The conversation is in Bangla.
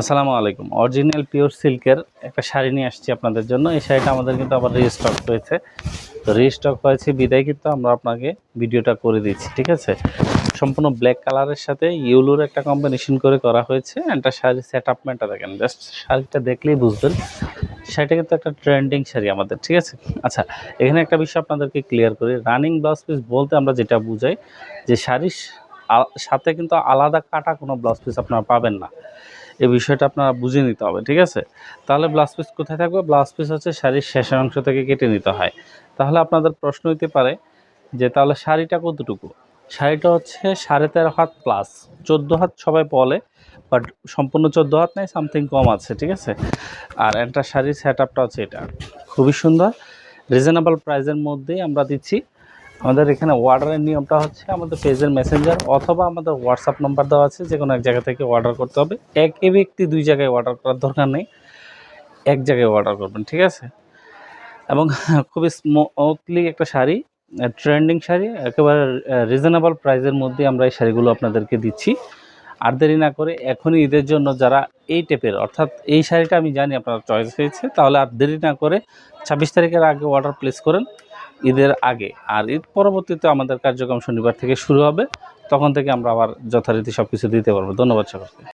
আসসালামু আলাইকুম। অরিজিনাল পিওর সিল্কের একটা শাড়ি নিয়ে আসছি আপনাদের জন্য। এই শাড়িটা আমাদের কিন্তু আবার রিস্টক হয়েছে। তো রিস্টক হয়েছে বিদায় কিন্তু আমরা আপনাকে ভিডিওটা করে দিচ্ছি, ঠিক আছে? সম্পূর্ণ ব্ল্যাক কালারের সাথে ইয়েলোর একটা কম্বিনেশন করে করা হয়েছে। একটা শাড়ির সেটআপমেন্টটা দেখেন, জাস্ট শাড়িটা দেখলেই বুঝবেন শাড়িটা কিন্তু একটা ট্রেন্ডিং শাড়ি আমাদের, ঠিক আছে? আচ্ছা, এখানে একটা বিষয় আপনাদেরকে ক্লিয়ার করি। রানিং ব্লাউজ পিস বলতে আমরা যেটা বুঝাই যে শাড়ির সাথে কিন্তু আলাদা কাটা কোনো ব্লাউজ পিস আপনারা পাবেন না। এই বিষয়টা আপনারা বুঝে নিতে হবে, ঠিক আছে? তাহলে ব্লাউজ পিস কোথায় থাকবে? ব্লাউজ পিস হচ্ছে শাড়ির শেষের অংশ থেকে কেটে নিতে হয়। তাহলে আপনাদের প্রশ্ন হইতে পারে যে তাহলে শাড়িটা কতটুকু? শাড়িটা হচ্ছে 13.5 হাত প্লাস, 14 হাত সবাই বলে, বাট সম্পূর্ণ 14 হাত নেই, সামথিং কম আছে, ঠিক আছে? আর একটা শাড়ির সেটআপটা হচ্ছে এটা, খুবই সুন্দর, রিজনেবল প্রাইসের মধ্যেই আমরা দিচ্ছি। আমাদের এখানে অর্ডারের নিয়মটা হচ্ছে আমাদের পেজের মেসেঞ্জার অথবা আমাদের হোয়াটসঅ্যাপ নাম্বার দেওয়া আছে, যে কোনো এক জায়গা থেকে অর্ডার করতে হবে। একই ব্যক্তি দুই জায়গায় অর্ডার করার দরকার নেই, এক জায়গায় অর্ডার করবেন, ঠিক আছে? এবং খুবই স্মুথলি একটা শাড়ি, ট্রেন্ডিং শাড়ি, একেবারে রিজনেবল প্রাইসের মধ্যে আমরা এই শাড়িগুলো আপনাদেরকে দিচ্ছি। আর দেরি না করে এখনই ঈদের জন্য যারা এই টাইপের, অর্থাৎ এই শাড়িটা আমি জানি আপনার চয়েস হয়েছে, তাহলে আর দেরি না করে 26 তারিখের আগে অর্ডার প্লেস করেন, ঈদের আগে। আর ঈদ পরবর্তীতে আমাদের কার্যক্রম শনিবার থেকে শুরু হবে, তখন থেকে আমরা আবার যথারীতি সব কিছু দিতে পারবো। ধন্যবাদ সকলকে।